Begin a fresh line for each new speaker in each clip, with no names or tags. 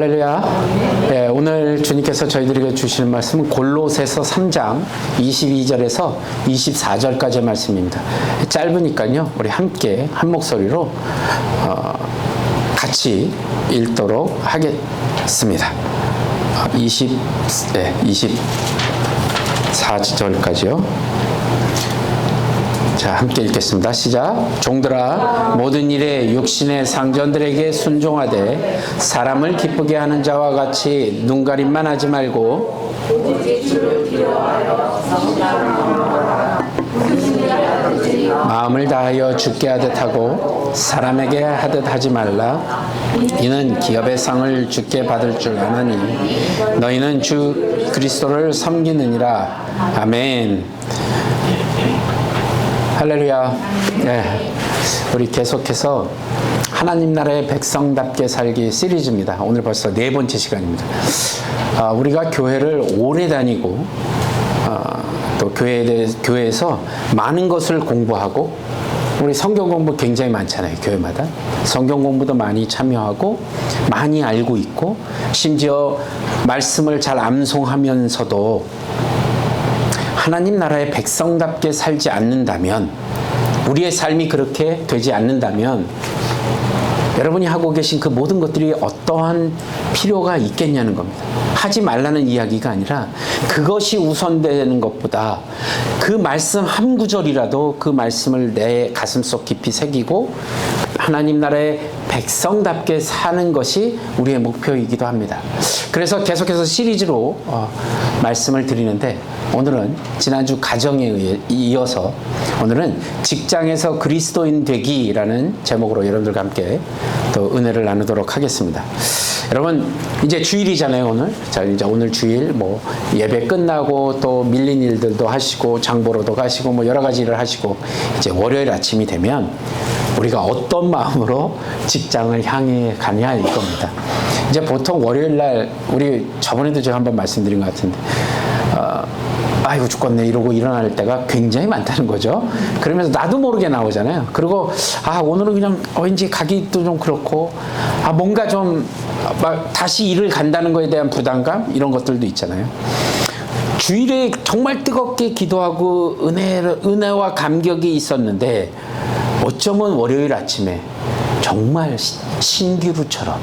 할렐루야. 네, 오늘 주님께서 저희들에게 주시는 말씀은 골로새서 3장 22절에서 24절까지의 말씀입니다. 짧으니까요, 우리 함께 한 목소리로 같이 읽도록 하겠습니다. 24절까지요. 자, 함께 읽겠습니다. 시작. 종들아, 모든 일에 육신의 상전들에게 순종하되 사람을 기쁘게 하는 자와 같이 눈가림만 하지 말고 마음을 다하여 주께 하듯 하고 사람에게 하듯 하지 말라. 이는 기업의 상을 주께 받을 줄 아나니 너희는 주 그리스도를 섬기느니라. 아멘. 할렐루야. 네, 우리 계속해서 하나님 나라의 백성답게 살기 시리즈입니다. 오늘 벌써 4번째 시간입니다. 우리가 교회를 오래 다니고 또 교회에서 많은 것을 공부하고, 우리 성경 공부 굉장히 많잖아요. 교회마다 성경 공부도 많이 참여하고 많이 알고 있고, 심지어 말씀을 잘 암송하면서도 하나님 나라의 백성답게 살지 않는다면, 우리의 삶이 그렇게 되지 않는다면 여러분이 하고 계신 그 모든 것들이 어떠한 필요가 있겠냐는 겁니다. 하지 말라는 이야기가 아니라 그것이 우선되는 것보다 그 말씀 한 구절이라도 그 말씀을 내 가슴속 깊이 새기고 하나님 나라의 백성답게 사는 것이 우리의 목표이기도 합니다. 그래서 계속해서 시리즈로 말씀을 드리는데, 오늘은 지난주 가정에 이어서 오늘은 직장에서 그리스도인 되기라는 제목으로 여러분들과 함께 또 은혜를 나누도록 하겠습니다. 여러분, 이제 주일이잖아요, 오늘. 자, 이제 오늘 주일 예배 끝나고 또 밀린 일들도 하시고 장보러도 가시고 여러 가지 일을 하시고, 이제 월요일 아침이 되면 우리가 어떤 마음으로 직장을 향해 가냐 이겁니다. 이제 보통 월요일 날, 우리 저번에도 제가 한번 말씀드린 것 같은데, 아이고 죽겠네 이러고 일어날 때가 굉장히 많다는 거죠. 그러면서 나도 모르게 나오잖아요. 그리고 오늘은 그냥 왠지 가기도 좀 그렇고, 뭔가 좀 다시 일을 간다는 거에 대한 부담감, 이런 것들도 있잖아요. 주일에 정말 뜨겁게 기도하고 은혜와 감격이 있었는데, 어쩌면 월요일 아침에 정말 신기루처럼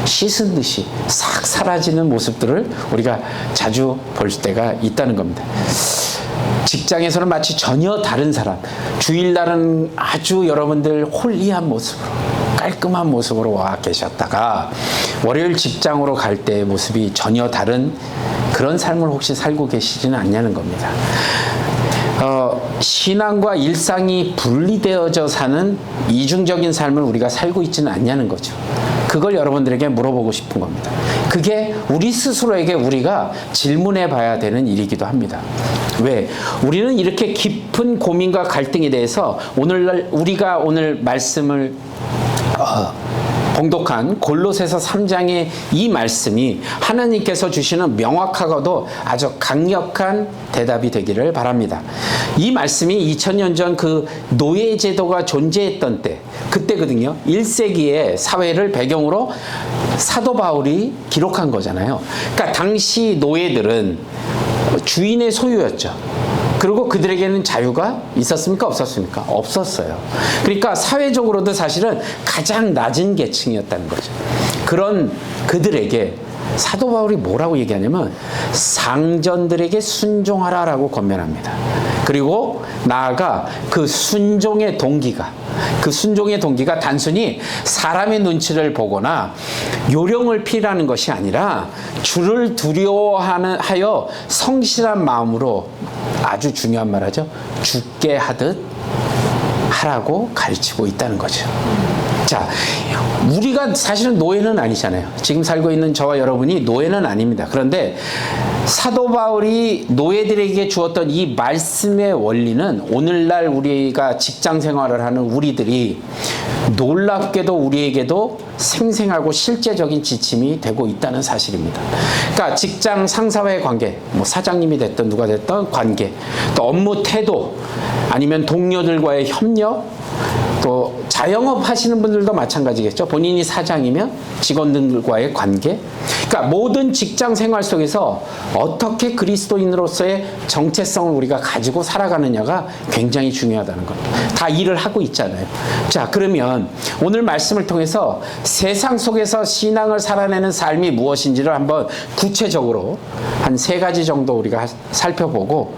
씻은 듯이 싹 사라지는 모습들을 우리가 자주 볼 때가 있다는 겁니다. 직장에서는 마치 전혀 다른 사람, 주일날은 아주 여러분들 홀리한 모습으로, 깔끔한 모습으로 와 계셨다가 월요일 직장으로 갈 때의 모습이 전혀 다른 그런 삶을 혹시 살고 계시지는 않냐는 겁니다. 신앙과 일상이 분리되어져 사는 이중적인 삶을 우리가 살고 있지는 않냐는 거죠. 그걸 여러분들에게 물어보고 싶은 겁니다. 그게 우리 스스로에게 우리가 질문해 봐야 되는 일이기도 합니다. 왜? 우리는 이렇게 깊은 고민과 갈등에 대해서 오늘날 우리가 오늘 말씀을 봉독한 골로새서 3장의 이 말씀이 하나님께서 주시는 명확하고도 아주 강력한 대답이 되기를 바랍니다. 이 말씀이 2000년 전 그 노예 제도가 존재했던 때, 그때거든요. 1세기의 사회를 배경으로 사도 바울이 기록한 거잖아요. 그러니까 당시 노예들은 주인의 소유였죠. 그리고 그들에게는 자유가 있었습니까? 없었습니까? 없었어요. 그러니까 사회적으로도 사실은 가장 낮은 계층이었다는 거죠. 그런 그들에게 사도 바울이 뭐라고 얘기하냐면 상전들에게 순종하라라고 권면합니다. 그리고 나아가 그 순종의 동기가 단순히 사람의 눈치를 보거나 요령을 피라는 것이 아니라 주를 두려워하여 성실한 마음으로, 아주 중요한 말 하죠, 죽게 하듯 하라고 가르치고 있다는 거죠. 자, 우리가 사실은 노예는 아니잖아요. 지금 살고 있는 저와 여러분이 노예는 아닙니다. 그런데 사도 바울이 노예들에게 주었던 이 말씀의 원리는 오늘날 우리가 직장 생활을 하는 우리들이 놀랍게도 우리에게도 생생하고 실제적인 지침이 되고 있다는 사실입니다. 그러니까 직장 상사와의 관계, 사장님이 됐든 누가 됐든 관계, 또 업무 태도, 아니면 동료들과의 협력, 또 자영업 하시는 분들도 마찬가지겠죠. 본인이 사장이면 직원들과의 관계. 그러니까 모든 직장 생활 속에서 어떻게 그리스도인으로서의 정체성을 우리가 가지고 살아가느냐가 굉장히 중요하다는 겁니다. 다 일을 하고 있잖아요. 자, 그러면 오늘 말씀을 통해서 세상 속에서 신앙을 살아내는 삶이 무엇인지를 한번 구체적으로 한 3가지 정도 우리가 살펴보고,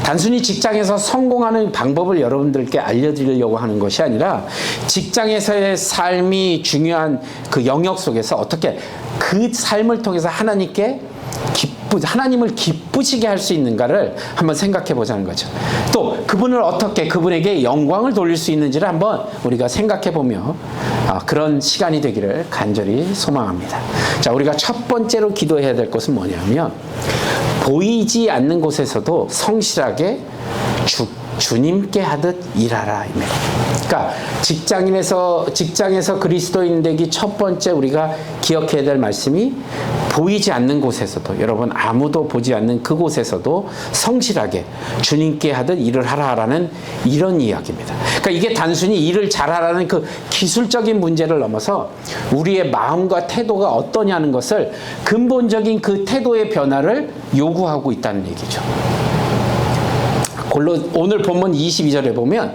단순히 직장에서 성공하는 방법을 여러분들께 알려드리려고 하는 것이 아니라 직장에서의 삶이 중요한 그 영역 속에서 어떻게 그 삶을 통해서 하나님을 기쁘시게 할 수 있는가를 한번 생각해 보자는 거죠. 또 그분을 어떻게 그분에게 영광을 돌릴 수 있는지를 한번 우리가 생각해 보며 그런 시간이 되기를 간절히 소망합니다. 자, 우리가 첫 번째로 기도해야 될 것은 뭐냐면, 보이지 않는 곳에서도 성실하게 주님께 하듯 일하라. 그러니까 직장에서 그리스도인 되기 첫 번째 우리가 기억해야 될 말씀이, 보이지 않는 곳에서도, 여러분 아무도 보지 않는 그곳에서도 성실하게 주님께 하듯 일을 하라라는 이런 이야기입니다. 그러니까 이게 단순히 일을 잘하라는 그 기술적인 문제를 넘어서 우리의 마음과 태도가 어떠냐는 것을, 근본적인 그 태도의 변화를 요구하고 있다는 얘기죠. 오늘 본문 22절에 보면,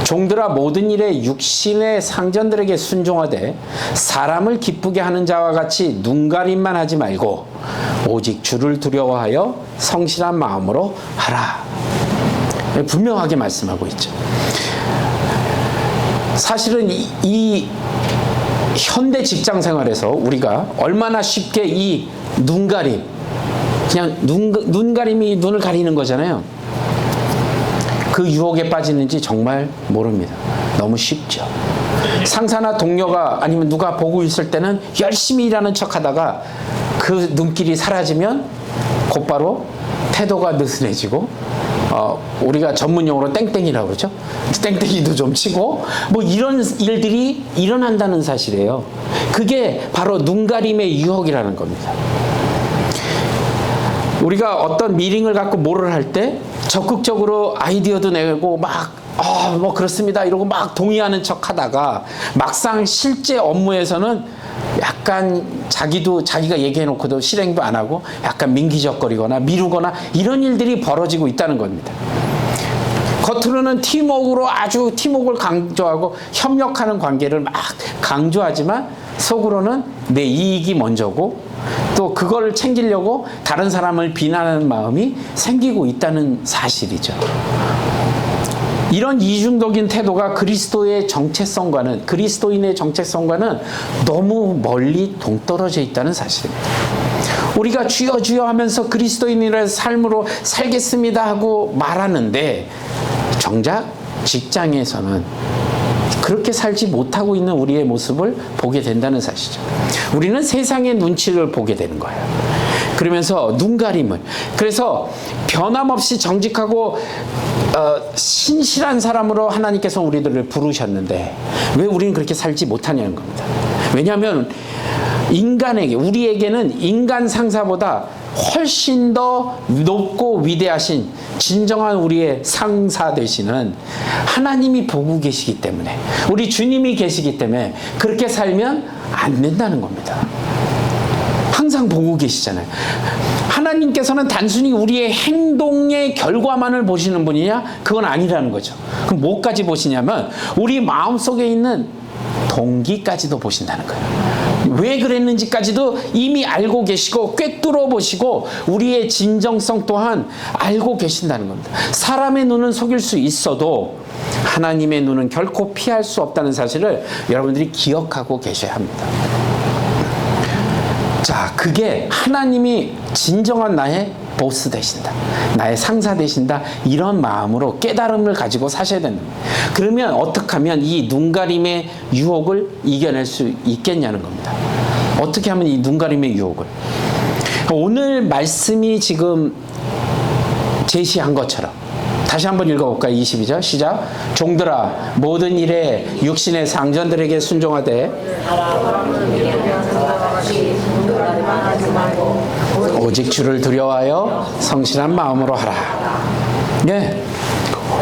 종들아 모든 일에 육신의 상전들에게 순종하되 사람을 기쁘게 하는 자와 같이 눈가림만 하지 말고 오직 주를 두려워하여 성실한 마음으로 하라. 분명하게 말씀하고 있죠. 사실은 이 현대 직장 생활에서 우리가 얼마나 쉽게 이 눈가림, 그냥 눈가림이 눈을 가리는 거잖아요. 그 유혹에 빠지는지 정말 모릅니다. 너무 쉽죠. 상사나 동료가 아니면 누가 보고 있을 때는 열심히 일하는 척 하다가 그 눈길이 사라지면 곧바로 태도가 느슨해지고, 우리가 전문용어로 땡땡이라고 그러죠. 땡땡이도 좀 치고, 뭐 이런 일들이 일어난다는 사실이에요. 그게 바로 눈가림의 유혹이라는 겁니다. 우리가 어떤 미팅을 갖고 뭐를 할 때 적극적으로 아이디어도 내고 뭐 그렇습니다 이러고 막 동의하는 척 하다가 막상 실제 업무에서는 약간 자기가 얘기해놓고도 실행도 안 하고 약간 민기적거리거나 미루거나 이런 일들이 벌어지고 있다는 겁니다. 겉으로는 아주 팀워크를 강조하고 협력하는 관계를 막 강조하지만 속으로는 내 이익이 먼저고, 또 그걸 챙기려고 다른 사람을 비난하는 마음이 생기고 있다는 사실이죠. 이런 이중적인 태도가 그리스도인의 정체성과는 너무 멀리 동떨어져 있다는 사실입니다. 우리가 주여 주여 하면서 그리스도인이라는 삶으로 살겠습니다 하고 말하는데, 정작 직장에서는 그렇게 살지 못하고 있는 우리의 모습을 보게 된다는 사실이죠. 우리는 세상의 눈치를 보게 되는 거예요. 그러면서 눈가림을, 그래서 변함없이 정직하고 신실한 사람으로 하나님께서 우리들을 부르셨는데 왜 우리는 그렇게 살지 못하냐는 겁니다. 왜냐하면 우리에게는 인간 상사보다 훨씬 더 높고 위대하신 진정한 우리의 상사 되시는 하나님이 보고 계시기 때문에, 우리 주님이 계시기 때문에 그렇게 살면 안 된다는 겁니다. 항상 보고 계시잖아요. 하나님께서는 단순히 우리의 행동의 결과만을 보시는 분이냐? 그건 아니라는 거죠. 그럼 뭐까지 보시냐면 우리 마음속에 있는 동기까지도 보신다는 거예요. 왜 그랬는지까지도 이미 알고 계시고 꿰뚫어 보시고 우리의 진정성 또한 알고 계신다는 겁니다. 사람의 눈은 속일 수 있어도 하나님의 눈은 결코 피할 수 없다는 사실을 여러분들이 기억하고 계셔야 합니다. 자, 그게 하나님이 진정한 나의 보스 되신다, 나의 상사 되신다, 이런 마음으로 깨달음을 가지고 사셔야 됩니다. 그러면 어떻게 하면 이 눈가림의 유혹을 이겨낼 수 있겠냐는 겁니다. 어떻게 하면 이 눈가림의 유혹을, 오늘 말씀이 지금 제시한 것처럼 다시 한번 읽어볼까요? 22절 시작. 종들아 모든 일에 육신의 상전들에게 순종하되 오직 주를 두려워하여 성실한 마음으로 하라. 네,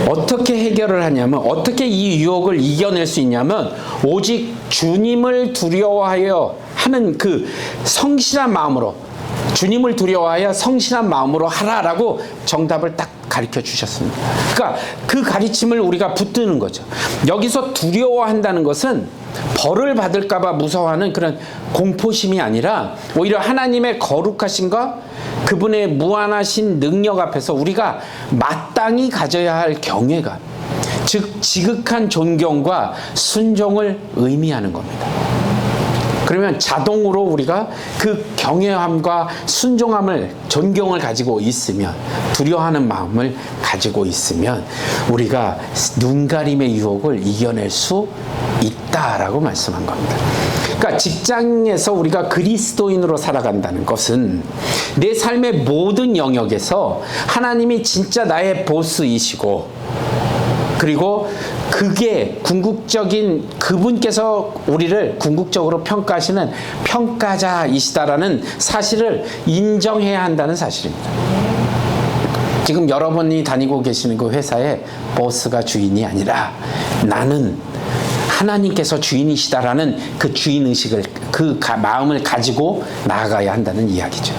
어떻게 해결을 하냐면, 어떻게 이 유혹을 이겨낼 수 있냐면, 오직 주님을 두려워하여 하는 그 성실한 마음으로, 주님을 두려워하여 성실한 마음으로 하라라고 정답을 딱 가르쳐 주셨습니다. 그러니까 그 가르침을 우리가 붙드는 거죠. 여기서 두려워한다는 것은 벌을 받을까봐 무서워하는 그런 공포심이 아니라 오히려 하나님의 거룩하심과 그분의 무한하신 능력 앞에서 우리가 마땅히 가져야 할 경외감, 즉 지극한 존경과 순종을 의미하는 겁니다. 그러면 자동으로 우리가 그 경외함과 순종함을, 존경을 가지고 있으면, 두려워하는 마음을 가지고 있으면 우리가 눈가림의 유혹을 이겨낼 수 있다라고 말씀한 겁니다. 그러니까 직장에서 우리가 그리스도인으로 살아간다는 것은 내 삶의 모든 영역에서 하나님이 진짜 나의 보스이시고, 그리고 그게 궁극적인, 그분께서 우리를 궁극적으로 평가하시는 평가자이시다라는 사실을 인정해야 한다는 사실입니다. 지금 여러분이 다니고 계시는 그 회사의 보스가 주인이 아니라 나는 하나님께서 주인이시다라는 그 주인의식을, 그 마음을 가지고 나아가야 한다는 이야기죠.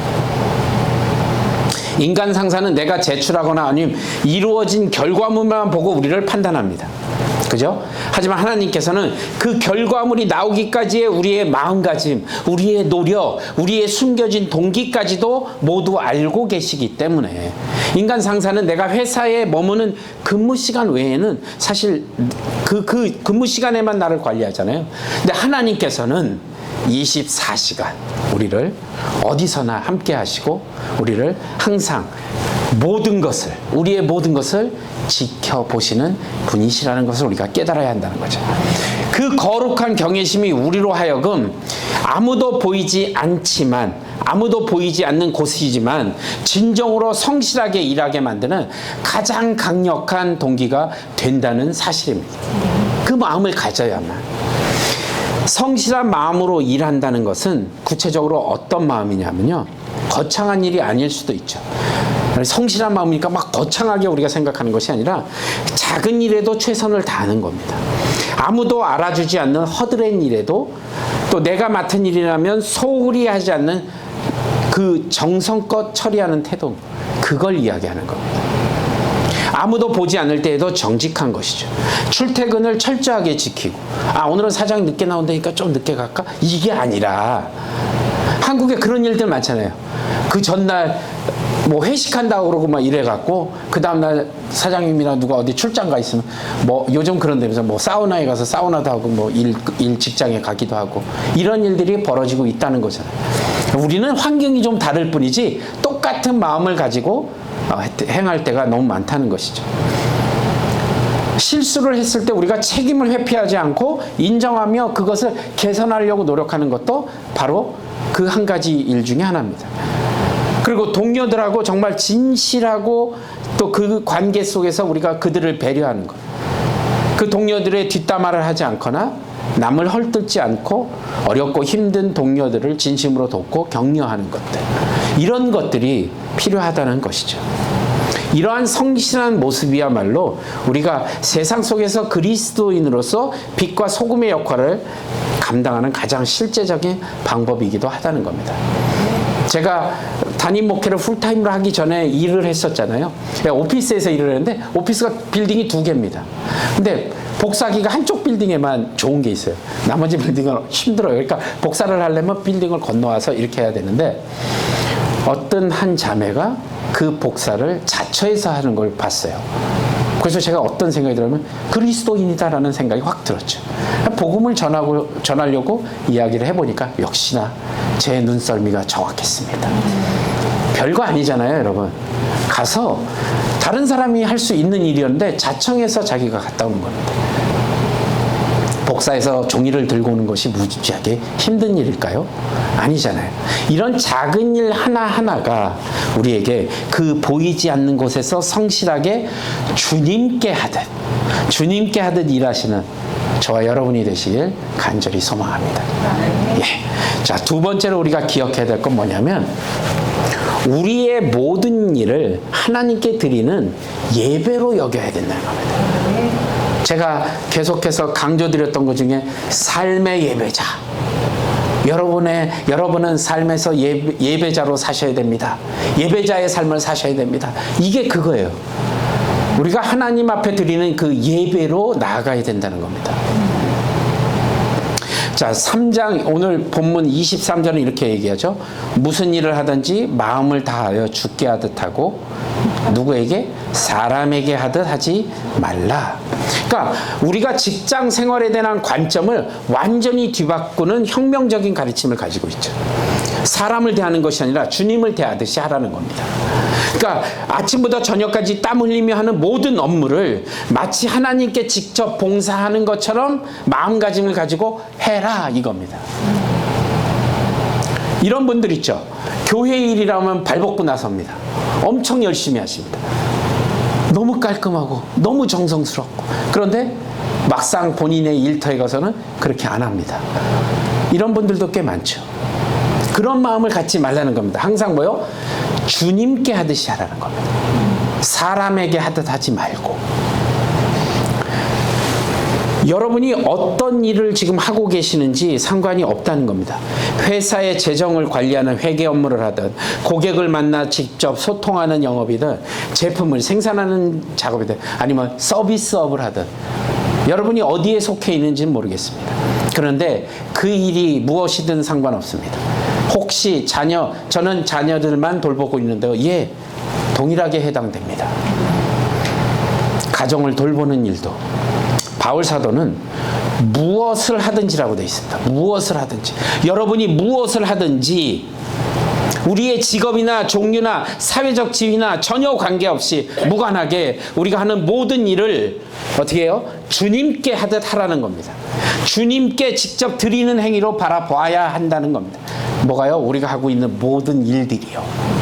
인간 상사는 내가 제출하거나 아니면 이루어진 결과물만 보고 우리를 판단합니다. 그죠? 하지만 하나님께서는 그 결과물이 나오기까지의 우리의 마음가짐, 우리의 노력, 우리의 숨겨진 동기까지도 모두 알고 계시기 때문에 인간 상사는 내가 회사에 머무는 근무 시간 외에는 사실 그 근무 시간에만 나를 관리하잖아요. 근데 하나님께서는 24시간 우리를 어디서나 함께 하시고 우리를 항상 모든 것을, 우리의 모든 것을 지켜보시는 분이시라는 것을 우리가 깨달아야 한다는 거죠. 그 거룩한 경외심이 우리로 하여금 아무도 보이지 않지만, 아무도 보이지 않는 곳이지만 진정으로 성실하게 일하게 만드는 가장 강력한 동기가 된다는 사실입니다. 그 마음을 가져야만. 성실한 마음으로 일한다는 것은 구체적으로 어떤 마음이냐면요, 거창한 일이 아닐 수도 있죠. 성실한 마음이니까 막 거창하게 우리가 생각하는 것이 아니라 작은 일에도 최선을 다하는 겁니다. 아무도 알아주지 않는 허드렛 일에도, 또 내가 맡은 일이라면 소홀히 하지 않는 그 정성껏 처리하는 태도, 그걸 이야기하는 겁니다. 아무도 보지 않을 때에도 정직한 것이죠. 출퇴근을 철저하게 지키고, 오늘은 사장이 늦게 나온다니까 좀 늦게 갈까? 이게 아니라, 한국에 그런 일들 많잖아요. 그 전날 뭐 회식한다고 그러고 막 이래갖고 그 다음날 사장님이나 누가 어디 출장 가 있으면 뭐 요즘 그런 데면서 뭐 사우나에 가서 사우나도 하고 뭐 일 직장에 가기도 하고 이런 일들이 벌어지고 있다는 거잖아요. 우리는 환경이 좀 다를 뿐이지 똑같은 마음을 가지고 행할 때가 너무 많다는 것이죠. 실수를 했을 때 우리가 책임을 회피하지 않고 인정하며 그것을 개선하려고 노력하는 것도 바로 그 한 가지 일 중에 하나입니다. 그리고 동료들하고 정말 진실하고 또 그 관계 속에서 우리가 그들을 배려하는 것. 그 동료들의 뒷담화를 하지 않거나 남을 헐뜯지 않고 어렵고 힘든 동료들을 진심으로 돕고 격려하는 것들. 이런 것들이 필요하다는 것이죠. 이러한 성실한 모습이야말로 우리가 세상 속에서 그리스도인으로서 빛과 소금의 역할을 감당하는 가장 실제적인 방법이기도 하다는 겁니다. 제가 담임 목회를 풀타임으로 하기 전에 일을 했었잖아요. 오피스에서 일을 했는데 오피스가 빌딩이 2개입니다. 근데 복사기가 한쪽 빌딩에만 좋은 게 있어요. 나머지 빌딩은 힘들어요. 그러니까 복사를 하려면 빌딩을 건너와서 이렇게 해야 되는데 어떤 한 자매가 그 복사를 자처해서 하는 걸 봤어요. 그래서 제가 어떤 생각이 들었냐면 그리스도인이다라는 생각이 확 들었죠. 복음을 전하려고 이야기를 해보니까 역시나 제 눈썰미가 정확했습니다. 별거 아니잖아요, 여러분. 가서 다른 사람이 할 수 있는 일이었는데 자청해서 자기가 갔다 오는 겁니다. 복사해서 종이를 들고 오는 것이 무지하게 힘든 일일까요? 아니잖아요. 이런 작은 일 하나하나가 우리에게 그 보이지 않는 곳에서 성실하게 주님께 하듯 일하시는 저와 여러분이 되시길 간절히 소망합니다. 예. 자, 두 번째로 우리가 기억해야 될 건 뭐냐면 우리의 모든 일을 하나님께 드리는 예배로 여겨야 된다는 겁니다. 제가 계속해서 강조드렸던 것 중에 삶의 예배자. 여러분은 삶에서 예배자로 사셔야 됩니다. 예배자의 삶을 사셔야 됩니다. 이게 그거예요. 우리가 하나님 앞에 드리는 그 예배로 나아가야 된다는 겁니다. 자, 3장 오늘 본문 23절은 이렇게 얘기하죠. 무슨 일을 하든지 마음을 다하여 주께 하듯 하고 누구에게? 사람에게 하듯 하지 말라. 그러니까 우리가 직장 생활에 대한 관점을 완전히 뒤바꾸는 혁명적인 가르침을 가지고 있죠. 사람을 대하는 것이 아니라 주님을 대하듯이 하라는 겁니다. 그러니까 아침부터 저녁까지 땀 흘리며 하는 모든 업무를 마치 하나님께 직접 봉사하는 것처럼 마음가짐을 가지고 해라 이겁니다. 이런 분들 있죠. 교회 일이라면 발벗고 나섭니다. 엄청 열심히 하십니다. 너무 깔끔하고 너무 정성스럽고, 그런데 막상 본인의 일터에 가서는 그렇게 안 합니다. 이런 분들도 꽤 많죠. 그런 마음을 갖지 말라는 겁니다. 항상 뭐요? 주님께 하듯이 하라는 겁니다. 사람에게 하듯 하지 말고. 여러분이 어떤 일을 지금 하고 계시는지 상관이 없다는 겁니다. 회사의 재정을 관리하는 회계 업무를 하든, 고객을 만나 직접 소통하는 영업이든, 제품을 생산하는 작업이든, 아니면 서비스업을 하든, 여러분이 어디에 속해 있는지는 모르겠습니다. 그런데 그 일이 무엇이든 상관없습니다. 혹시 저는 자녀들만 돌보고 있는데요. 예, 동일하게 해당됩니다. 가정을 돌보는 일도. 바울 사도는 무엇을 하든지라고 되어 있습니다. 무엇을 하든지. 여러분이 무엇을 하든지 우리의 직업이나 종류나 사회적 지위나 전혀 관계없이 무관하게 우리가 하는 모든 일을 어떻게 해요? 주님께 하듯 하라는 겁니다. 주님께 직접 드리는 행위로 바라봐야 한다는 겁니다. 뭐가요? 우리가 하고 있는 모든 일들이요.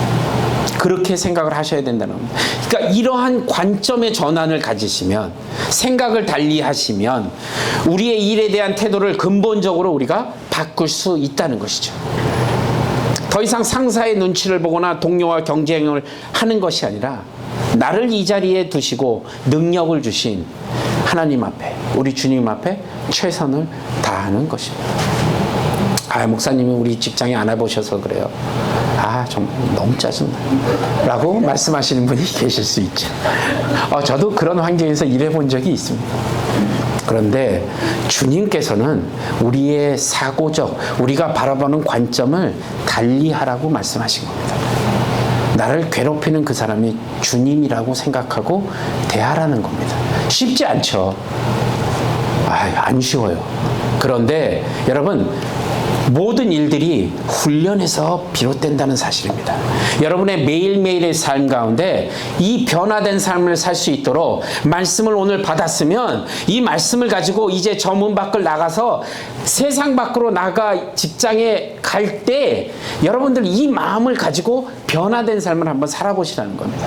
그렇게 생각을 하셔야 된다는 겁니다. 그러니까 이러한 관점의 전환을 가지시면, 생각을 달리 하시면 우리의 일에 대한 태도를 근본적으로 우리가 바꿀 수 있다는 것이죠. 더 이상 상사의 눈치를 보거나 동료와 경쟁을 하는 것이 아니라 나를 이 자리에 두시고 능력을 주신 하나님 앞에, 우리 주님 앞에 최선을 다하는 것입니다. 아, 목사님이 우리 직장에 안 와보셔서 그래요. 아, 정말 너무 짜증나 라고 말씀하시는 분이 계실 수 있죠. 저도 그런 환경에서 일해본 적이 있습니다. 그런데 주님께서는 우리의 사고적, 우리가 바라보는 관점을 달리하라고 말씀하신 겁니다. 나를 괴롭히는 그 사람이 주님이라고 생각하고 대하라는 겁니다. 쉽지 않죠. 안 쉬워요. 그런데 여러분, 모든 일들이 훈련에서 비롯된다는 사실입니다. 여러분의 매일매일의 삶 가운데 이 변화된 삶을 살 수 있도록 말씀을 오늘 받았으면 이 말씀을 가지고 이제 저 문 밖을 나가서 세상 밖으로 나가 직장에 갈 때 여러분들 이 마음을 가지고 변화된 삶을 한번 살아보시라는 겁니다.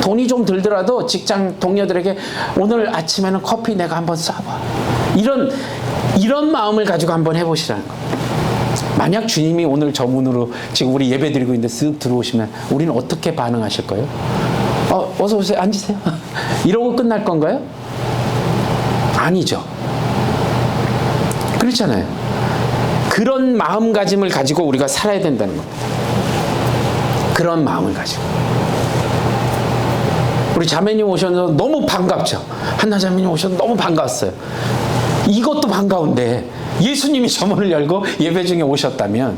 돈이 좀 들더라도 직장 동료들에게 오늘 아침에는 커피 내가 한번 쏴봐. 이런 마음을 가지고 한번 해보시라는 겁니다. 만약 주님이 오늘 저 문으로 지금 우리 예배 드리고 있는데 쓱 들어오시면 우리는 어떻게 반응하실 거예요? 어서 오세요. 앉으세요. 이러고 끝날 건가요? 아니죠. 그렇잖아요. 그런 마음가짐을 가지고 우리가 살아야 된다는 겁니다. 그런 마음을 가지고. 우리 자매님 오셔서 너무 반갑죠. 한나 자매님 오셔서 너무 반가웠어요. 이것도 반가운데 예수님이 저 문을 열고 예배 중에 오셨다면,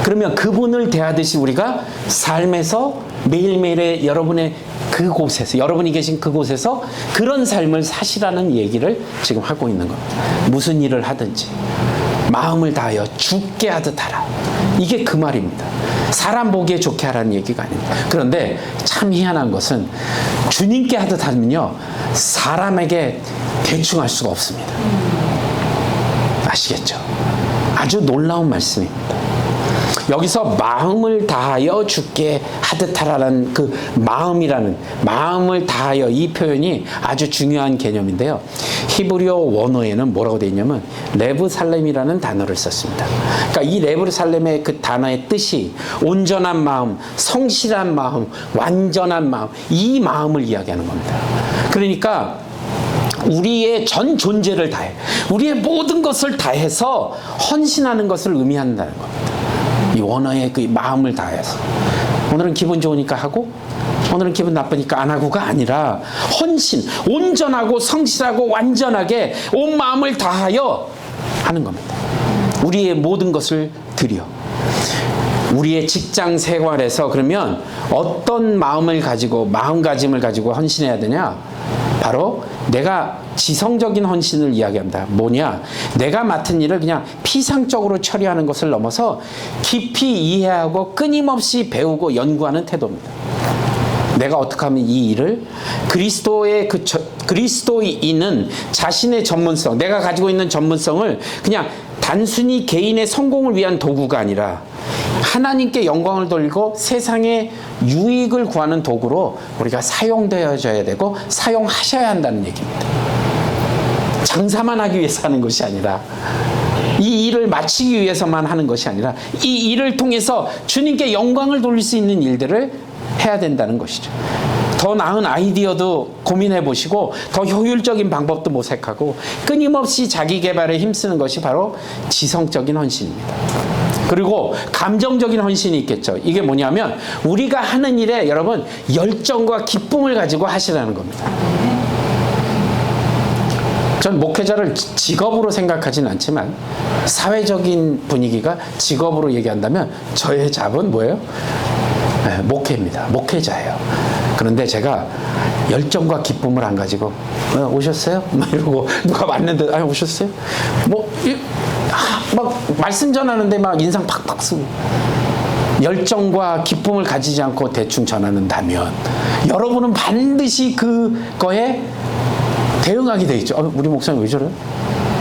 그러면 그분을 대하듯이 우리가 삶에서 매일매일의 여러분의 그곳에서, 여러분이 계신 그곳에서 그런 삶을 사시라는 얘기를 지금 하고 있는 겁니다. 무슨 일을 하든지 마음을 다하여 주께 하듯 하라. 이게 그 말입니다. 사람 보기에 좋게 하라는 얘기가 아닙니다. 그런데 참 희한한 것은 주님께 하듯 하면요, 사람에게 대충 할 수가 없습니다. 아시겠죠? 아주 놀라운 말씀입니다. 여기서 마음을 다하여 주께 하듯 하라는 그 마음이라는, 마음을 다하여, 이 표현이 아주 중요한 개념인데요. 히브리어 원어에는 뭐라고 되어 있냐면 레브살렘이라는 단어를 썼습니다. 그러니까 이 레브살렘의 그 단어의 뜻이 온전한 마음, 성실한 마음, 완전한 마음, 이 마음을 이야기하는 겁니다. 그러니까 우리의 전 존재를 다해, 우리의 모든 것을 다해서 헌신하는 것을 의미한다는 겁니다. 이 원어의 그 마음을 다해서, 오늘은 기분 좋으니까 하고 오늘은 기분 나쁘니까 안 하고가 아니라 헌신, 온전하고 성실하고 완전하게 온 마음을 다하여 하는 겁니다. 우리의 모든 것을 드려. 우리의 직장 생활에서 그러면 어떤 마음을 가지고, 마음가짐을 가지고 헌신해야 되냐? 바로 내가 지성적인 헌신을 이야기합니다. 뭐냐? 내가 맡은 일을 그냥 피상적으로 처리하는 것을 넘어서 깊이 이해하고 끊임없이 배우고 연구하는 태도입니다. 내가 어떻게 하면 이 일을, 그리스도인은 자신의 전문성, 내가 가지고 있는 전문성을 그냥 단순히 개인의 성공을 위한 도구가 아니라 하나님께 영광을 돌리고 세상에 유익을 구하는 도구로 우리가 사용되어져야 되고 사용하셔야 한다는 얘기입니다. 장사만 하기 위해서 하는 것이 아니라, 이 일을 마치기 위해서만 하는 것이 아니라, 이 일을 통해서 주님께 영광을 돌릴 수 있는 일들을 해야 된다는 것이죠. 더 나은 아이디어도 고민해 보시고 더 효율적인 방법도 모색하고 끊임없이 자기 개발에 힘쓰는 것이 바로 지성적인 헌신입니다. 그리고 감정적인 헌신이 있겠죠. 이게 뭐냐면 우리가 하는 일에 여러분 열정과 기쁨을 가지고 하시라는 겁니다. 전 목회자를 직업으로 생각하지는 않지만 사회적인 분위기가 직업으로 얘기한다면 저의 잡은 뭐예요? 네, 목회입니다. 목회자예요. 그런데 제가 열정과 기쁨을 안 가지고 오셨어요? 막 이러고 누가 왔는데 아니 오셨어요? 막 말씀 전하는데 막 인상 팍팍 쓰고 열정과 기쁨을 가지지 않고 대충 전하는다면 여러분은 반드시 그거에 대응하게 돼 있죠. 우리 목사님 왜 저래요?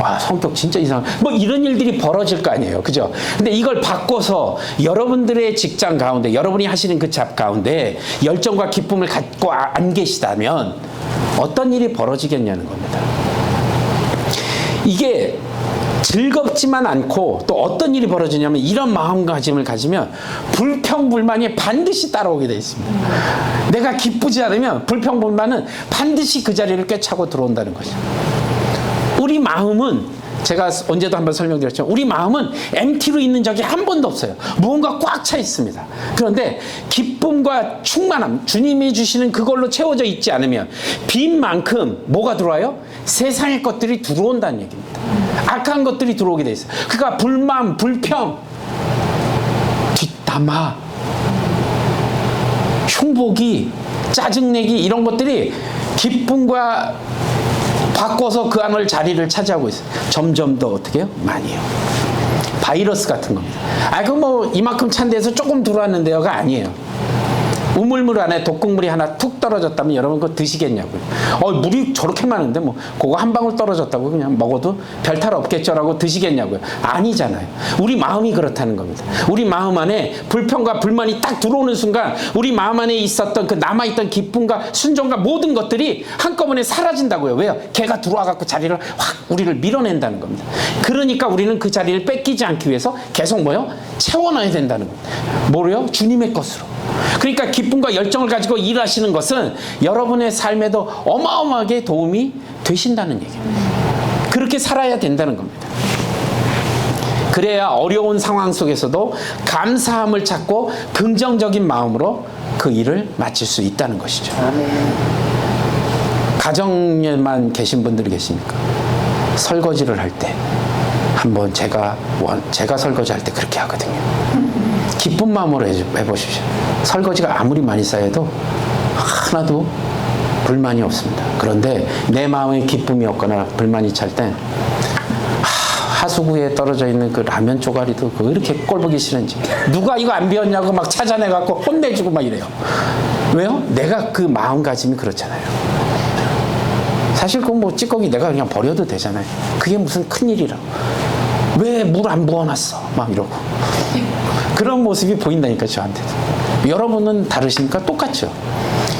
와, 성격 진짜 이상. 뭐 이런 일들이 벌어질 거 아니에요. 그죠? 근데 이걸 바꿔서 여러분들의 직장 가운데, 여러분이 하시는 그 잡 가운데 열정과 기쁨을 갖고 안 계시다면 어떤 일이 벌어지겠냐는 겁니다. 이게 즐겁지만 않고 또 어떤 일이 벌어지냐면 이런 마음가짐을 가지면 불평불만이 반드시 따라오게 되어 있습니다. 내가 기쁘지 않으면 불평불만은 반드시 그 자리를 꿰차고 들어온다는 거죠. 우리 마음은 제가 언제도 한번 설명드렸지만 우리 마음은 MT로 있는 적이 한 번도 없어요. 무언가 꽉 차 있습니다. 그런데 기쁨과 충만함, 주님이 주시는 그걸로 채워져 있지 않으면 빈 만큼 뭐가 들어와요? 세상의 것들이 들어온다는 얘기입니다. 악한 것들이 들어오게 돼 있어요. 그러니까 불만, 불평, 뒷담화, 흉보기, 짜증내기 이런 것들이 기쁨과 바꿔서 그 안을 자리를 차지하고 있어요. 점점 더 어떻게 해요? 많이 해요. 바이러스 같은 겁니다. 그럼 뭐 이만큼 찬 데서 조금 들어왔는데요가 아니에요. 우물물 안에 독극물이 하나 툭 떨어졌다면 여러분 그거 드시겠냐고요. 물이 저렇게 많은데 뭐 그거 한 방울 떨어졌다고 그냥 먹어도 별 탈 없겠죠라고 드시겠냐고요. 아니잖아요. 우리 마음이 그렇다는 겁니다. 우리 마음 안에 불평과 불만이 딱 들어오는 순간 우리 마음 안에 있었던 그 남아있던 기쁨과 순종과 모든 것들이 한꺼번에 사라진다고요. 왜요? 걔가 들어와갖고 자리를 확 우리를 밀어낸다는 겁니다. 그러니까 우리는 그 자리를 뺏기지 않기 위해서 계속 뭐요? 채워넣어야 된다는 겁니다. 뭐래요? 주님의 것으로. 그러니까 기쁨과 열정을 가지고 일하시는 것은 여러분의 삶에도 어마어마하게 도움이 되신다는 얘기입니다. 그렇게 살아야 된다는 겁니다. 그래야 어려운 상황 속에서도 감사함을 찾고 긍정적인 마음으로 그 일을 마칠 수 있다는 것이죠. 가정에만 계신 분들이 계십니까? 설거지를 할 때 한번 제가 설거지할 때 그렇게 하거든요. 기쁜 마음으로 해보십시오. 설거지가 아무리 많이 쌓여도 하나도 불만이 없습니다. 그런데 내 마음에 기쁨이 없거나 불만이 찰 땐 하수구에 떨어져 있는 그 라면 쪼가리도 왜 이렇게 꼴보기 싫은지 누가 이거 안 비웠냐고 막 찾아내갖고 혼내주고 막 이래요. 왜요? 내가 그 마음가짐이 그렇잖아요. 사실 그건 뭐 찌꺼기 내가 그냥 버려도 되잖아요. 그게 무슨 큰일이라고. 왜 물 안 부어놨어? 막 이러고. 그런 모습이 보인다니까, 저한테. 여러분은 다르십니까? 똑같죠.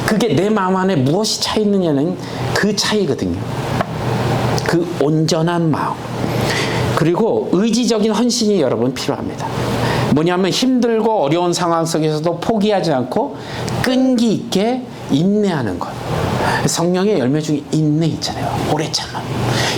그게 내 마음 안에 무엇이 차 있느냐는 그 차이거든요. 그 온전한 마음. 그리고 의지적인 헌신이 여러분 필요합니다. 뭐냐면 힘들고 어려운 상황 속에서도 포기하지 않고 끈기 있게 인내하는 것. 성령의 열매 중에 인내 있잖아요. 오래 참아.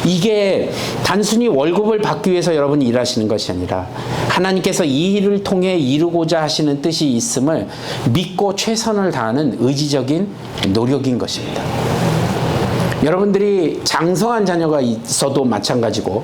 이게 단순히 월급을 받기 위해서 여러분이 일하시는 것이 아니라 하나님께서 이 일을 통해 이루고자 하시는 뜻이 있음을 믿고 최선을 다하는 의지적인 노력인 것입니다. 여러분들이 장성한 자녀가 있어도 마찬가지고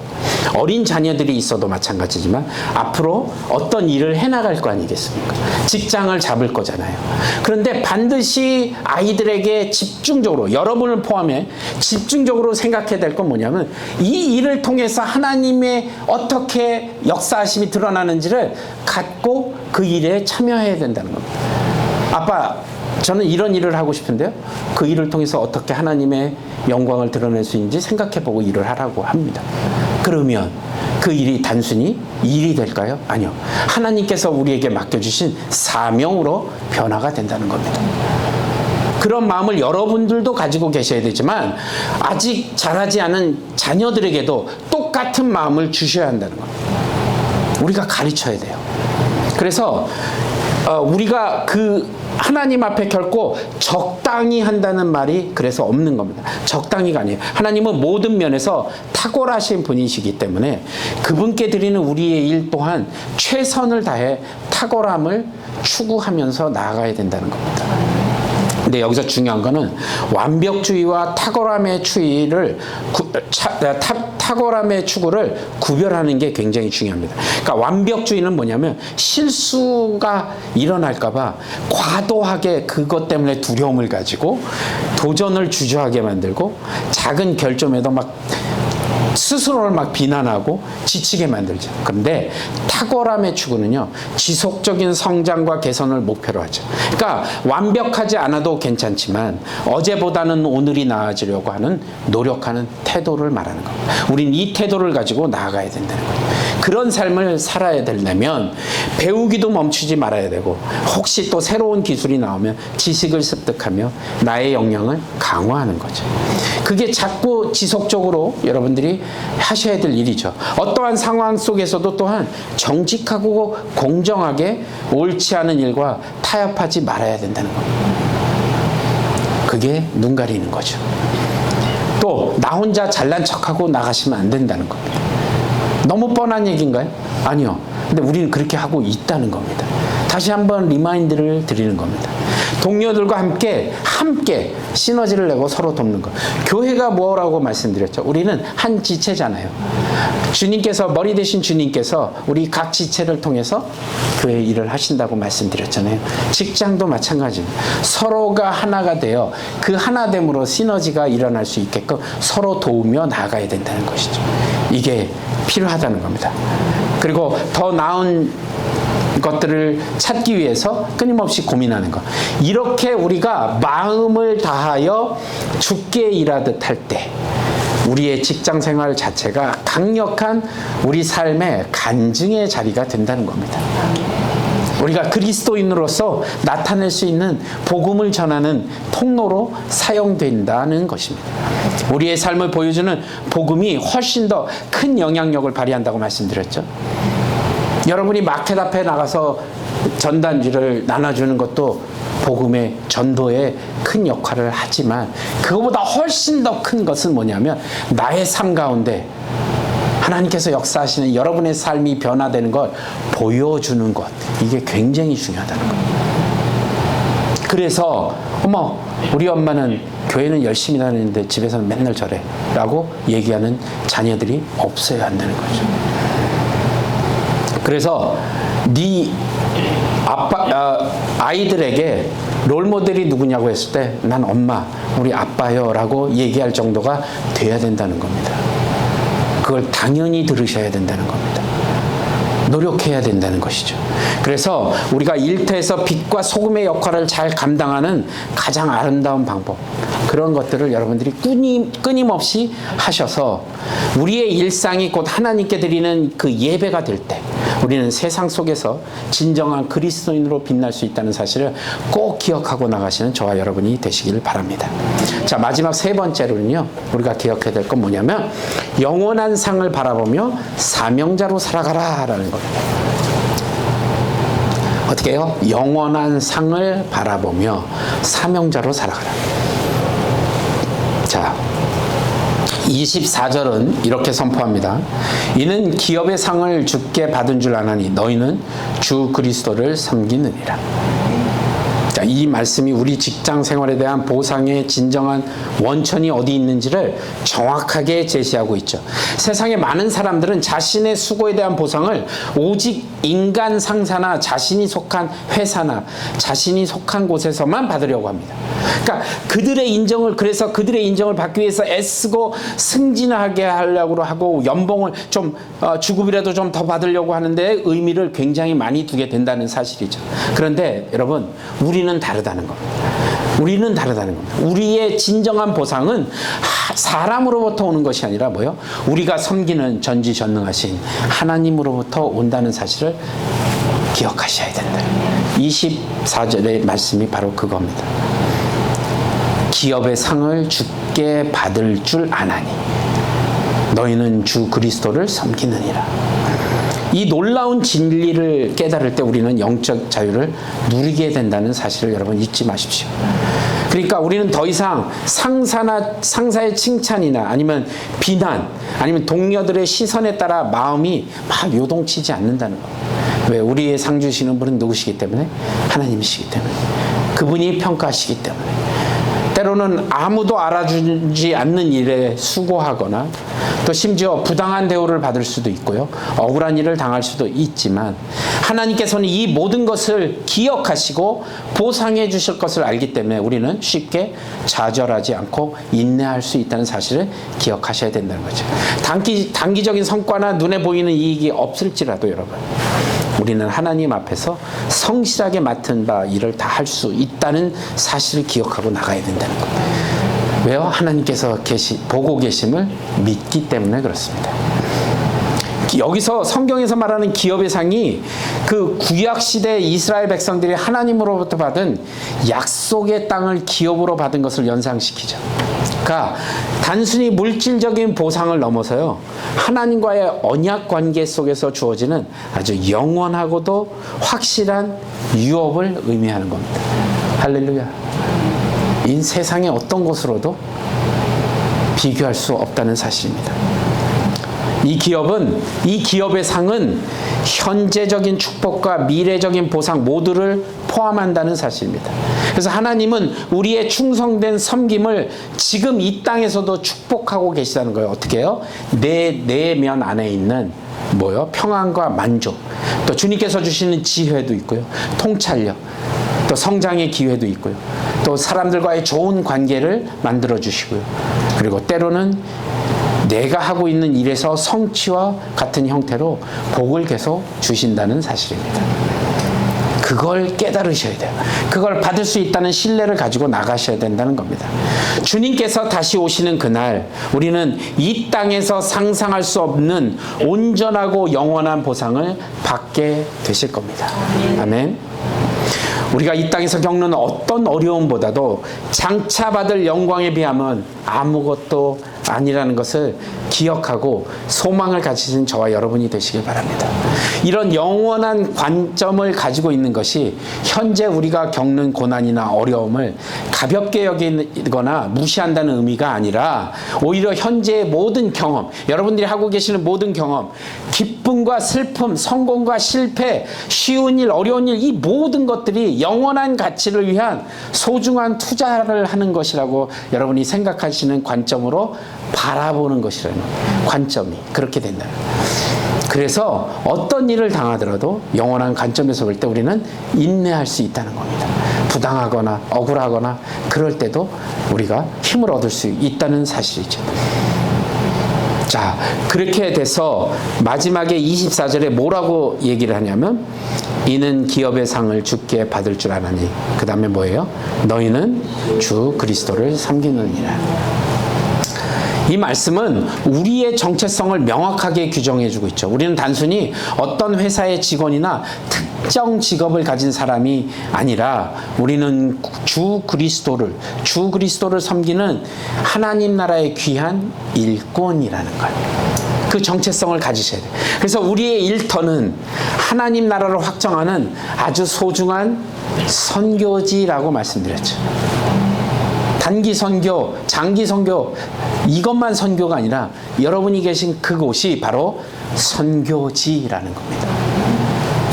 어린 자녀들이 있어도 마찬가지지만 앞으로 어떤 일을 해나갈 거 아니겠습니까? 직장을 잡을 거잖아요. 그런데 반드시 아이들에게 집중적으로, 여러분을 포함해 집중적으로 생각해야 될 건 뭐냐면 이 일을 통해서 하나님의 어떻게 역사하심이 드러나는지를 갖고 그 일에 참여해야 된다는 겁니다. 아빠, 저는 이런 일을 하고 싶은데요. 그 일을 통해서 어떻게 하나님의 영광을 드러낼 수 있는지 생각해보고 일을 하라고 합니다. 그러면 그 일이 단순히 일이 될까요? 아니요. 하나님께서 우리에게 맡겨주신 사명으로 변화가 된다는 겁니다. 그런 마음을 여러분들도 가지고 계셔야 되지만 아직 자라지 않은 자녀들에게도 똑같은 마음을 주셔야 한다는 겁니다. 우리가 가르쳐야 돼요. 그래서 우리가 그 하나님 앞에 결코 적당히 한다는 말이 그래서 없는 겁니다. 적당히가 아니에요. 하나님은 모든 면에서 탁월하신 분이시기 때문에 그분께 드리는 우리의 일 또한 최선을 다해 탁월함을 추구하면서 나아가야 된다는 겁니다. 근데 여기서 중요한 거는 완벽주의와 탁월함의 탁월함의 추구를 구별하는 게 굉장히 중요합니다. 그러니까 완벽주의는 뭐냐면 실수가 일어날까봐 과도하게 그것 때문에 두려움을 가지고 도전을 주저하게 만들고 작은 결점에도 막 스스로를 막 비난하고 지치게 만들죠. 그런데 탁월함의 추구는요, 지속적인 성장과 개선을 목표로 하죠. 그러니까 완벽하지 않아도 괜찮지만 어제보다는 오늘이 나아지려고 하는 노력하는 태도를 말하는 겁니다. 우린 이 태도를 가지고 나아가야 된다는 거예요. 그런 삶을 살아야 되려면 배우기도 멈추지 말아야 되고 혹시 또 새로운 기술이 나오면 지식을 습득하며 나의 역량을 강화하는 거죠. 그게 자꾸 지속적으로 여러분들이 하셔야 될 일이죠. 어떠한 상황 속에서도 또한 정직하고 공정하게 옳지 않은 일과 타협하지 말아야 된다는 겁니다. 그게 눈 가리는 거죠. 또 나 혼자 잘난 척하고 나가시면 안 된다는 겁니다. 너무 뻔한 얘기인가요? 아니요. 근데 우리는 그렇게 하고 있다는 겁니다. 다시 한번 리마인드를 드리는 겁니다. 동료들과 함께 시너지를 내고 서로 돕는 것. 교회가 뭐라고 말씀드렸죠? 우리는 한 지체잖아요. 주님께서, 머리 되신 주님께서 우리 각 지체를 통해서 교회 일을 하신다고 말씀드렸잖아요. 직장도 마찬가지입니다. 서로가 하나가 되어 그 하나됨으로 시너지가 일어날 수 있게끔 서로 도우며 나아가야 된다는 것이죠. 이게 필요하다는 겁니다. 그리고 더 나은 것들을 찾기 위해서 끊임없이 고민하는 것. 이렇게 우리가 마음을 다하여 죽게 일하듯 할 때 우리의 직장 생활 자체가 강력한 우리 삶의 간증의 자리가 된다는 겁니다. 우리가 그리스도인으로서 나타낼 수 있는 복음을 전하는 통로로 사용된다는 것입니다. 우리의 삶을 보여주는 복음이 훨씬 더 큰 영향력을 발휘한다고 말씀드렸죠. 여러분이 마켓 앞에 나가서 전단지를 나눠주는 것도 복음의 전도에 큰 역할을 하지만 그거보다 훨씬 더 큰 것은 뭐냐면 나의 삶 가운데 하나님께서 역사하시는 여러분의 삶이 변화되는 걸 보여주는 것. 이게 굉장히 중요하다는 거예요. 그래서 어머, 우리 엄마는 교회는 열심히 다니는데 집에서는 맨날 저래 라고 얘기하는 자녀들이 없어야 한다는 거죠. 그래서 네 아이들에게 롤모델이 누구냐고 했을 때 난 엄마, 우리 아빠요 라고 얘기할 정도가 돼야 된다는 겁니다. 그걸 당연히 들으셔야 된다는 겁니다. 노력해야 된다는 것이죠. 그래서 우리가 일터에서 빛과 소금의 역할을 잘 감당하는 가장 아름다운 방법, 그런 것들을 여러분들이 끊임없이 하셔서 우리의 일상이 곧 하나님께 드리는 그 예배가 될 때 우리는 세상 속에서 진정한 그리스도인으로 빛날 수 있다는 사실을 꼭 기억하고 나가시는 저와 여러분이 되시길 바랍니다. 자, 마지막 세 번째로는요, 우리가 기억해야 될 건 뭐냐면 영원한 상을 바라보며 사명자로 살아가라라는 겁니다. 어떻게 해요? 영원한 상을 바라보며 사명자로 살아가라. 자, 24절은 이렇게 선포합니다. 이는 기업의 상을 주께 받은 줄 아나니 너희는 주 그리스도를 섬기느니라. 자, 이 말씀이 우리 직장 생활에 대한 보상의 진정한 원천이 어디 있는지를 정확하게 제시하고 있죠. 세상의 많은 사람들은 자신의 수고에 대한 보상을 오직 인간 상사나 자신이 속한 회사나 자신이 속한 곳에서만 받으려고 합니다. 그러니까 그래서 그들의 인정을 받기 위해서 애쓰고 승진하게 하려고 하고 연봉을 좀 주급이라도 좀 더 받으려고 하는데 의미를 굉장히 많이 두게 된다는 사실이죠. 그런데 여러분, 우리는 다르다는 겁니다. 우리는 다르다는 겁니다. 우리의 진정한 보상은 사람으로부터 오는 것이 아니라 뭐요? 우리가 섬기는 전지전능하신 하나님으로부터 온다는 사실을 기억하셔야 된다. 24절의 말씀이 바로 그겁니다. 기업의 상을 주께 받을 줄 아나니 너희는 주 그리스도를 섬기느니라. 이 놀라운 진리를 깨달을 때 우리는 영적 자유를 누리게 된다는 사실을 여러분 잊지 마십시오. 그러니까 우리는 더 이상 상사의 칭찬이나 아니면 비난, 아니면 동료들의 시선에 따라 마음이 막 요동치지 않는다는 겁니다. 왜? 우리의 상 주시는 분은 누구시기 때문에? 하나님이시기 때문에. 그분이 평가하시기 때문에. 때로는 아무도 알아주지 않는 일에 수고하거나 또 심지어 부당한 대우를 받을 수도 있고요. 억울한 일을 당할 수도 있지만 하나님께서는 이 모든 것을 기억하시고 보상해 주실 것을 알기 때문에 우리는 쉽게 좌절하지 않고 인내할 수 있다는 사실을 기억하셔야 된다는 거죠. 단기적인 성과나 눈에 보이는 이익이 없을지라도 여러분, 우리는 하나님 앞에서 성실하게 맡은 바 일을 다 할 수 있다는 사실을 기억하고 나가야 된다는 겁니다. 왜요? 하나님께서 보고 계심을 믿기 때문에 그렇습니다. 여기서 성경에서 말하는 기업의 상이 그 구약시대 이스라엘 백성들이 하나님으로부터 받은 약속의 땅을 기업으로 받은 것을 연상시키죠. 그러니까 단순히 물질적인 보상을 넘어서요, 하나님과의 언약 관계 속에서 주어지는 아주 영원하고도 확실한 유업을 의미하는 겁니다. 할렐루야. 이 세상의 어떤 것으로도 비교할 수 없다는 사실입니다. 이 기업의 상은 현재적인 축복과 미래적인 보상 모두를 포함한다는 사실입니다. 그래서 하나님은 우리의 충성된 섬김을 지금 이 땅에서도 축복하고 계시다는 거예요. 어떻게 해요? 내 내면 안에 있는 평안과 만족, 또 주님께서 주시는 지혜도 있고요, 통찰력, 또 성장의 기회도 있고요, 또 사람들과의 좋은 관계를 만들어 주시고요, 그리고 때로는 내가 하고 있는 일에서 성취와 같은 형태로 복을 계속 주신다는 사실입니다. 그걸 깨달으셔야 돼요. 그걸 받을 수 있다는 신뢰를 가지고 나가셔야 된다는 겁니다. 주님께서 다시 오시는 그날 우리는 이 땅에서 상상할 수 없는 온전하고 영원한 보상을 받게 되실 겁니다. 아멘. 우리가 이 땅에서 겪는 어떤 어려움보다도 장차 받을 영광에 비하면 아무것도 아니라는 것을 기억하고 소망을 가지신 저와 여러분이 되시길 바랍니다. 이런 영원한 관점을 가지고 있는 것이 현재 우리가 겪는 고난이나 어려움을 가볍게 여기거나 무시한다는 의미가 아니라 오히려 현재의 모든 경험, 여러분들이 하고 계시는 모든 경험, 기쁨과 슬픔, 성공과 실패, 쉬운 일, 어려운 일, 이 모든 것들이 영원한 가치를 위한 소중한 투자를 하는 것이라고 여러분이 생각하시는 관점으로 바라보는 것이라는 관점이 그렇게 된다는 거예요. 그래서 어떤 일을 당하더라도 영원한 관점에서 볼 때 우리는 인내할 수 있다는 겁니다. 부당하거나 억울하거나 그럴 때도 우리가 힘을 얻을 수 있다는 사실이죠. 자, 그렇게 돼서 마지막에 24절에 뭐라고 얘기를 하냐면 이는 기업의 상을 주께 받을 줄 아나니, 그 다음에 뭐예요? 너희는 주 그리스도를 섬기느니라. 이 말씀은 우리의 정체성을 명확하게 규정해주고 있죠. 우리는 단순히 어떤 회사의 직원이나 특정 직업을 가진 사람이 아니라 우리는 주 그리스도를 섬기는 하나님 나라의 귀한 일꾼이라는 것. 그 정체성을 가지셔야 돼요. 그래서 우리의 일터는 하나님 나라를 확정하는 아주 소중한 선교지라고 말씀드렸죠. 단기 선교, 장기 선교, 이것만 선교가 아니라 여러분이 계신 그곳이 바로 선교지라는 겁니다.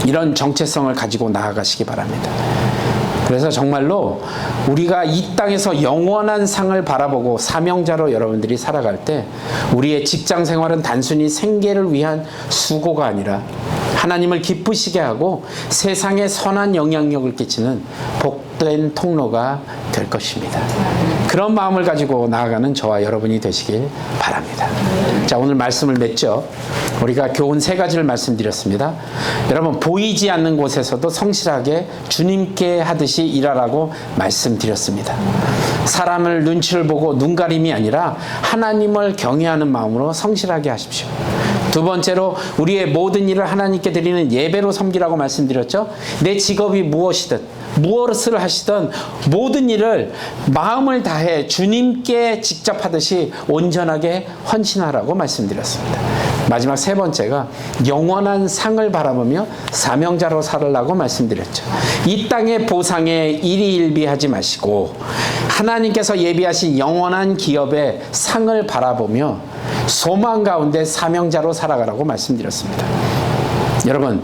이런 정체성을 가지고 나아가시기 바랍니다. 그래서 정말로 우리가 이 땅에서 영원한 상을 바라보고 사명자로 여러분들이 살아갈 때 우리의 직장 생활은 단순히 생계를 위한 수고가 아니라 하나님을 기쁘시게 하고 세상에 선한 영향력을 끼치는 복된 통로가 될 것입니다. 그런 마음을 가지고 나아가는 저와 여러분이 되시길 바랍니다. 자, 오늘 말씀을 맺죠. 우리가 교훈 3가지를 말씀드렸습니다. 여러분, 보이지 않는 곳에서도 성실하게 주님께 하듯이 일하라고 말씀드렸습니다. 사람을 눈치를 보고 눈가림이 아니라 하나님을 경외하는 마음으로 성실하게 하십시오. 두 번째로 우리의 모든 일을 하나님께 드리는 예배로 섬기라고 말씀드렸죠. 내 직업이 무엇이든 무엇을 하시든 모든 일을 마음을 다해 주님께 직접 하듯이 온전하게 헌신하라고 말씀드렸습니다. 마지막 3번째가 영원한 상을 바라보며 사명자로 살으라고 말씀드렸죠. 이 땅의 보상에 일희일비하지 마시고 하나님께서 예비하신 영원한 기업의 상을 바라보며 소망 가운데 사명자로 살아가라고 말씀드렸습니다. 여러분,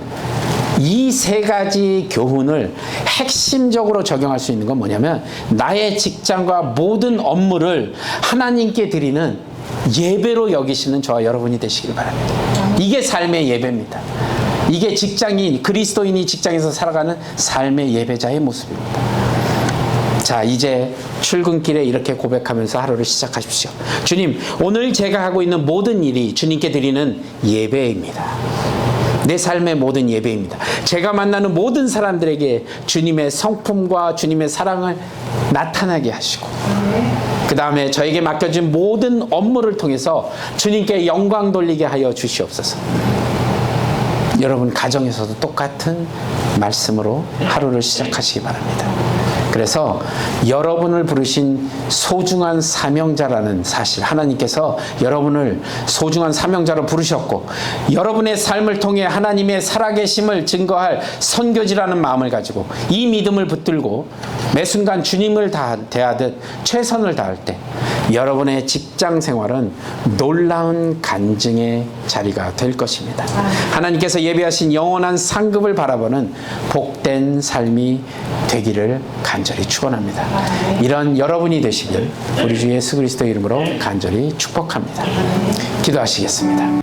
이 3가지 교훈을 핵심적으로 적용할 수 있는 건 뭐냐면 나의 직장과 모든 업무를 하나님께 드리는 예배로 여기시는 저와 여러분이 되시길 바랍니다. 이게 삶의 예배입니다. 이게 그리스도인이 직장에서 살아가는 삶의 예배자의 모습입니다. 자, 이제 출근길에 이렇게 고백하면서 하루를 시작하십시오. 주님, 오늘 제가 하고 있는 모든 일이 주님께 드리는 예배입니다. 내 삶의 모든 예배입니다. 제가 만나는 모든 사람들에게 주님의 성품과 주님의 사랑을 나타나게 하시고 그 다음에 저에게 맡겨진 모든 업무를 통해서 주님께 영광 돌리게 하여 주시옵소서. 여러분 가정에서도 똑같은 말씀으로 하루를 시작하시기 바랍니다. 그래서 여러분을 부르신 소중한 사명자라는 사실, 하나님께서 여러분을 소중한 사명자로 부르셨고 여러분의 삶을 통해 하나님의 살아계심을 증거할 선교지라는 마음을 가지고 이 믿음을 붙들고 매 순간 주님을 대하듯 최선을 다할 때 여러분의 직장 생활은 놀라운 간증의 자리가 될 것입니다. 하나님께서 예비하신 영원한 상급을 바라보는 복된 삶이 되기를 간절히 축원합니다. 이런 여러분이 되시길 우리 주 예수 그리스도의 이름으로 간절히 축복합니다. 기도하시겠습니다.